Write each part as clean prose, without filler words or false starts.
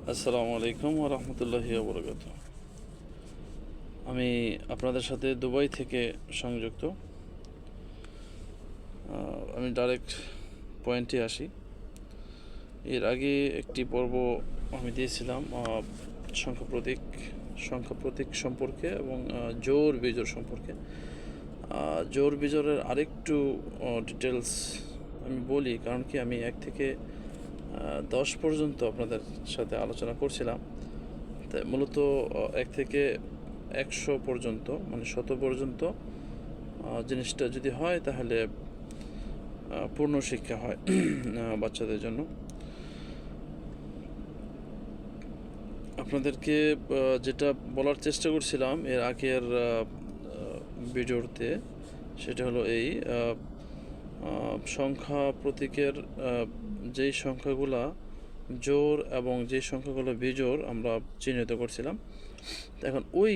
আসসালামু আলাইকুম ওয়া রাহমাতুল্লাহি ওয়া বারাকাতুহু। আমি আপনাদের সাথে দুবাই থেকে সংযুক্ত। আমি ডাইরেক্ট পয়েন্টে আসি। এর আগে একটি পর্ব আমি দিয়েছিলাম সংখ্যা প্রতীক সম্পর্কে এবং জোড় বিজোড় সম্পর্কে। জোড় বিজোড়ের আরেকটু ডিটেলস আমি বলি, কারণ কি আমি 1 থেকে 10 পর্যন্ত আপনাদের সাথে আলোচনা করছিলাম। তাই মূলত 1 থেকে 100 পর্যন্ত, মানে 100 পর্যন্ত জিনিসটা যদি হয় তাহলে পূর্ণ শিক্ষা হয় বাচ্চাদের জন্য। আপনাদেরকে যেটা বলার চেষ্টা করছিলাম এর আগের ভিডিওতে, সেটা হলো এই সংখ্যা প্রতীকের যেই সংখ্যাগুলা জোড় এবং যেই সংখ্যাগুলো বিজোড় আমরা চিহ্নিত করছিলাম। এখন ওই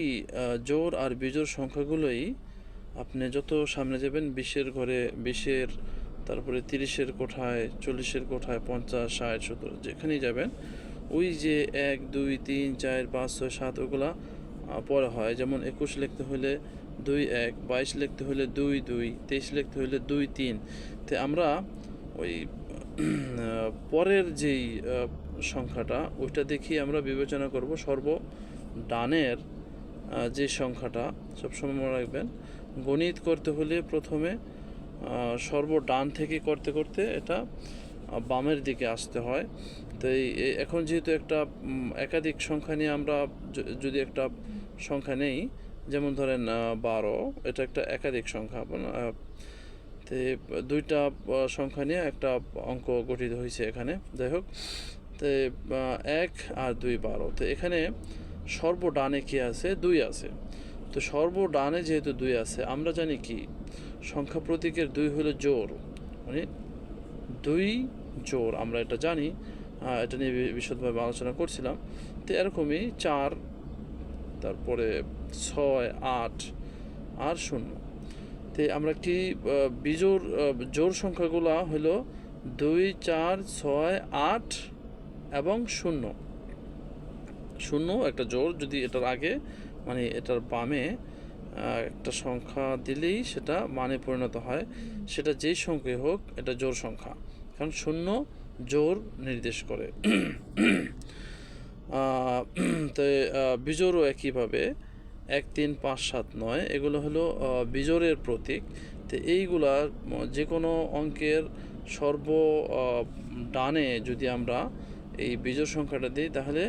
জোড় আর বিজোড় সংখ্যাগুলোই আপনি যত সামনে যাবেন 20-এর ঘরে 20-এর, তারপরে 30-এর কোঠায়, 40-এর কোঠায়, 50, 60, 70 যেখানেই যাবেন ওই যে 1, 2, 3, 4, 5, 6, 7 ওগুলা পরে হয়। যেমন 21 লিখতে হলে 2, 1, 22 লিখতে হলে 2, 2, 23 লিখতে হলে 2, 3। তো আমরা ওই পরের যেই সংখ্যাটা ওইটা দেখি আমরা বিবেচনা করব। সর্ব ডানের যে সংখ্যাটা সবসময় মনে রাখবেন, গণিত করতে হলে প্রথমে সর্ব ডান থেকে করতে করতে এটা বামের দিকে আসতে হয়। তো এখন যেহেতু একটা একাধিক সংখ্যা নিয়ে আমরা যদি একটা সংখ্যা নেই, যেমন ধরেন 12, এটা একটা একাধিক সংখ্যা। তো দুইটা সংখ্যা নিয়ে একটা অঙ্ক গঠিত হয়েছে এখানে। যাই হোক, তো 1 আর 2, 12। তো এখানে সর্বডানে কি আছে? 2 আছে। তো সর্বডানে যেহেতু 2 আছে, আমরা জানি কি সংখ্যা প্রতীকের 2 হলো জোড়, মানে 2 জোড়, আমরা এটা জানি। এটা নিয়ে বিশদভাবে আলোচনা করছিলাম। তো এরকমই 4, তারপরে 6, 8 আর 0। তো আমরা কি জোড় সংখ্যাগুলো হলো 2, 4, 6, 8 এবং 0। 0 একটা জোড়, যদি এটার আগে মানে এটার বামে একটা সংখ্যা দিলেই সেটা মানে পরিণত হয়, সেটা যেই সংখ্যাই হোক এটা জোড় সংখ্যা, কারণ 0 জোড় নির্দেশ করে। তো বিজোড়ও একইভাবে 1, 3, 5, 7, 9 এগুলো হলো বিজোড়ের প্রতীক। তো এইগুলা যে কোনো অঙ্কের সর্ব ডানে যদি আমরা এই বিজোড় সংখ্যাটা দিই তাহলে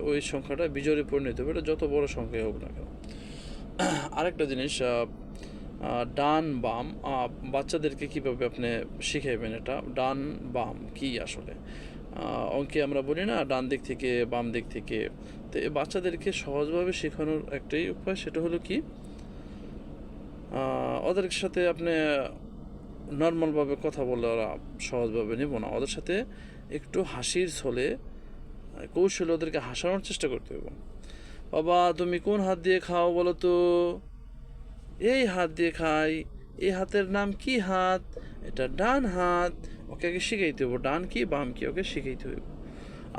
ওই সংখ্যাটা বিজোড়ে পরিণত হবে, এটা যত বড় সংখ্যাই হোক না কেন। আরেকটা জিনিস, ডান বাম বাচ্চাদেরকে কীভাবে আপনি শিখাইবেন, এটা ডান বাম কি আসলে অঙ্কে আমরা বলি না ডান দিক থেকে বাম দিক থেকে। তো এই বাচ্চাদেরকে সহজভাবে শেখানোর একটাই উপায়, সেটা হলো কি ওদের সাথে আপনি নর্মালভাবে কথা বললে ওরা সহজভাবে নেব না। ওদের সাথে একটু হাসির ছলে কৌশলে ওদেরকে হাসানোর চেষ্টা করতে হবে। বাবা তুমি কোন হাত দিয়ে খাও বলো তো? এই হাত দিয়ে খাই। এই হাতের নাম কি হাত? এটা ডান হাত। ওকে আগে শিখাইতে হবে ডান কি বাম কি, ওকে শিখাইতে হবে।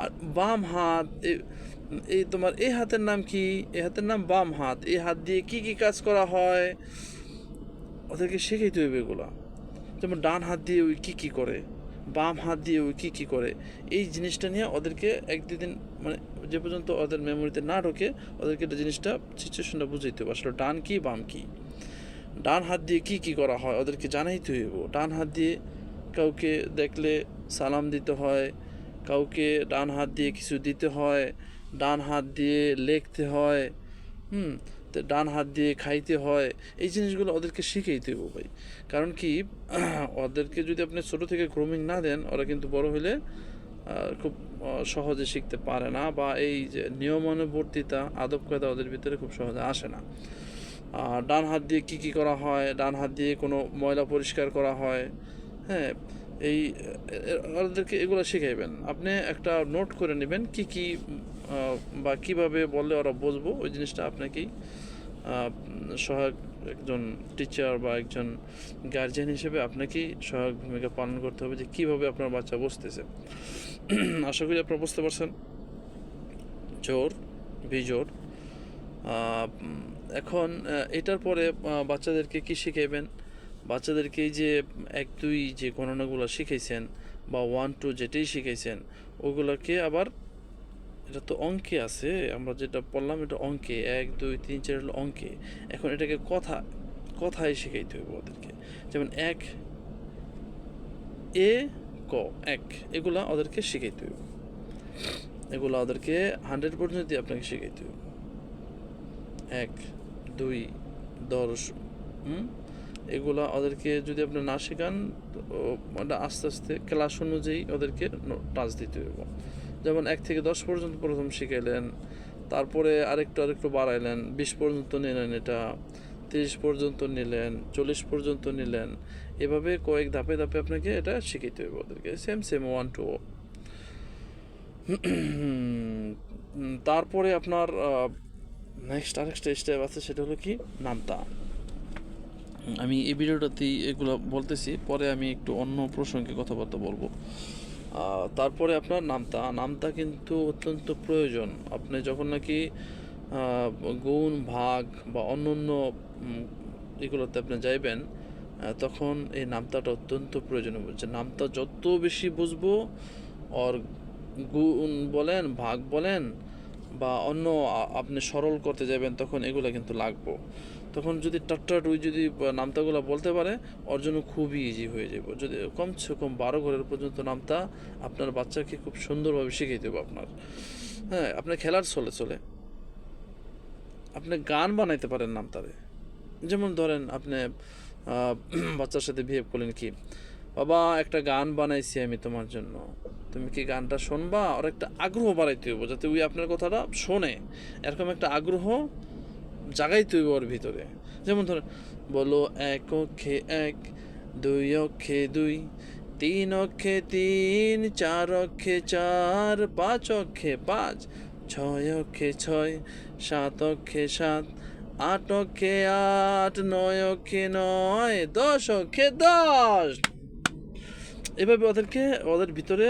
আর বাম হাত, এই তোমার এই হাতের নাম কি? এই হাতের নাম বাম হাত। এই হাত দিয়ে কি কি কাজ করা হয় ওদেরকে শিখাইতে হবে এগুলা। যেমন ডান হাত দিয়ে ওই কী কী করে, বাম হাত দিয়ে ওই কী কী করে, এই জিনিসটা নিয়ে ওদেরকে 1-2 দিন, মানে যে পর্যন্ত ওদের মেমোরিতে না ঢোকে ওদেরকে এটা জিনিসটা সিচুয়েশনটা বুঝাইতে হবে আসলে ডান কি বাম কি। ডান হাত দিয়ে কী কী করা হয় ওদেরকে জানাইতে হইব। ডান হাত দিয়ে কাউকে দেখলে সালাম দিতে হয়, কাউকে ডান হাত দিয়ে কিছু দিতে হয়, ডান হাত দিয়ে লিখতে হয়, তো ডান হাত দিয়ে খাইতে হয়। এই জিনিসগুলো ওদেরকে শিখাইতে হবে ভাই। কারণ কি ওদেরকে যদি আপনি ছোটো থেকে গ্রুমিং না দেন, ওরা কিন্তু বড় হলে খুব সহজে শিখতে পারে না, বা এই যে নিয়মানুবর্তিতা আদব কায়দা ওদের ভিতরে খুব সহজে আসে না। ডান হাত দিয়ে কী কী করা হয়, ডান হাত দিয়ে কোনো ময়লা পরিষ্কার করা হয়, হ্যাঁ, এই ওদেরকে এগুলো শিখাইবেন। আপনি একটা নোট করে নেবেন কি কি বা কিভাবে বললে ওরা বুঝবো, ওই জিনিসটা আপনাকেই সহায়ক একজন টিচার বা একজন গার্জিয়ান হিসেবে আপনাকেই সহায়ক ভূমিকা পালন করতে হবে যে কীভাবে আপনার বাচ্চা বুঝতেছে। আশা করি আপনারা বুঝতে পারছেন জোর বিজোড়। এখন এটার পরে বাচ্চাদেরকে কী শিখাইবেন? বাচ্চাদেরকে এই যে 1 2 যে গণনাগুলো শিখাইছেন বা 1 2 যেটাই শিখাইছেন ওগুলোকে আবার, এটা তো অঙ্কে আছে, আমরা যেটা পড়লাম এটা অঙ্কে 1 2 3 4 হলো অঙ্কে। এখন এটাকে কথায় শিখাইতে হবে ওদেরকে। যেমন 1 এ ক 1 এগুলা ওদেরকে শিখাইতে হবে, এগুলো ওদেরকে 100 পর্যন্ত দিয়ে আপনাকে শিখাইতে হবে। 1 2 10 এগুলা ওদেরকে যদি আপনি না শেখান ওটা আস্তে আস্তে ক্লাস অনুযায়ী ওদেরকে টাচ দিতে হবে। যেমন 1 থেকে 10 পর্যন্ত প্রথম শিখাইলেন, তারপরে আরেকটু বাড়াইলেন, 20 পর্যন্ত নিলেন, এটা 30 পর্যন্ত নিলেন, 40 পর্যন্ত নিলেন, এভাবে কয়েক ধাপে ধাপে আপনাকে এটা শিখাইতে হবে ওদেরকে। সেম 1 2। তারপরে আপনার নেক্সট আরেকটা স্টেপ আছে, সেটা হলো কি নামতা। আমি এই ভিডিওটাতেই এগুলো বলতেছি, পরে আমি একটু অন্য প্রসঙ্গে কথাবার্তা বলবো। তারপরে আপনার নামতা কিন্তু অত্যন্ত প্রয়োজন। আপনি যখন নাকি গুণ ভাগ বা অন্য এগুলোতে আপনি যাইবেন, তখন এই নামতাটা অত্যন্ত প্রয়োজনীয়। বলছে নামতা যত বেশি বুঝবো, ওর গুণ বলেন ভাগ বলেন বা অন্য আপনি সরল করতে যাবেন, তখন এগুলো কিন্তু লাগবো। তখন যদি টাট্টাট ওই যদি নামতাগুলো বলতে পারে, ওর জন্য খুবই ইজি হয়ে যাব। যদি কমসে কম 12 ঘরের পর্যন্ত নামতা আপনার বাচ্চাকে খুব সুন্দরভাবে শিখিয়ে দেবো আপনার। হ্যাঁ, আপনি খেলার চলে আপনি গান বানাইতে পারেন নামতারে। যেমন ধরেন আপনি বাচ্চার সাথে বিহেভ করলেন কি, বাবা একটা গান বানাইছি আমি তোমার জন্য, তুমি কি গানটা শুনবা? ওর একটা আগ্রহ বাড়াইতে হইব, যাতে ওই আপনার কথাটা শোনে, এরকম একটা আগ্রহ জাগাইতে হইব ওর ভিতরে। যেমন ধরেন বলো 1 অক্ষে 1 2 অক্ষে 2 3 অক্ষে 3 4 অক্ষে 4 5 অক্ষে 5 6 অক্ষে 6 7 অক্ষে 7 8 অক্ষে 8 9 অক্ষে 9 10 অক্ষে 10। এভাবে ওদের ভিতরে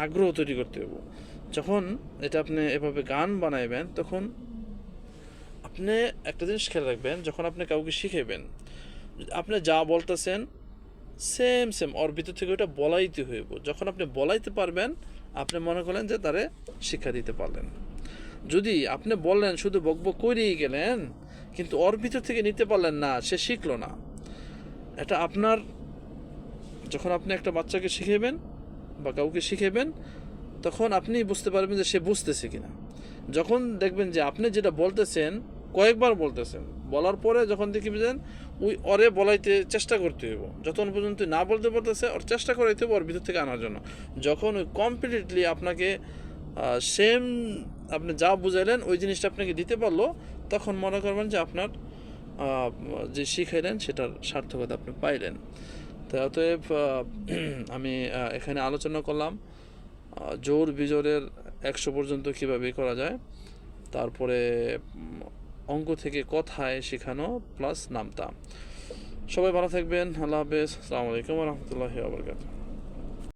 আগ্রহ তৈরি করতে হবে। যখন এটা আপনি এভাবে গান বানাইবেন, তখন আপনি একটা জিনিস খেয়াল রাখবেন, যখন আপনি কাউকে শিখাইবেন, আপনি যা বলতেছেন সেম ওর ভিতর থেকে ওটা বলাইতে হইব। যখন আপনি বলাইতে পারবেন, আপনি মনে করেন যে তারে শিক্ষা দিতে পারলেন। যদি আপনি বললেন শুধু বকবক করেই গেলেন, কিন্তু ওর ভিতর থেকে নিতে পারলেন না, সে শিখলো না। এটা আপনার, যখন আপনি একটা বাচ্চাকে শিখাইবেন বা কাউকে শিখাইবেন, তখন আপনি বুঝতে পারবেন যে সে বুঝতেছে কিনা। যখন দেখবেন যে আপনি যেটা বলতেছেন কয়েকবার বলতেছেন, বলার পরে যখন দেখবেন ওই ওরে বলাইতে চেষ্টা করতে হইব, যতক্ষণ পর্যন্ত না বলতে পারতেছে ওর চেষ্টা করাইতে হবে ওর ভিতর থেকে আনার জন্য। যখন ওই কমপ্লিটলি আপনাকে সেম আপনি যা বুঝাইলেন ওই জিনিসটা আপনাকে দিতে পারলো, তখন মনে করবেন যে আপনার যে শিখাইলেন সেটার সার্থকতা আপনি পাইলেন। তো অতএব আমি এখানে আলোচনা করলাম জোর বিজোরের 100 পর্যন্ত কীভাবে করা যায়, তারপরে অঙ্ক থেকে কথায় শেখানো প্লাস নামতা। সবাই ভালো থাকবেন, আল্লাহ হাফেজ, আসসালামু আলাইকুম ওয়া রাহমাতুল্লাহি ওয়া বারাকাতুহু।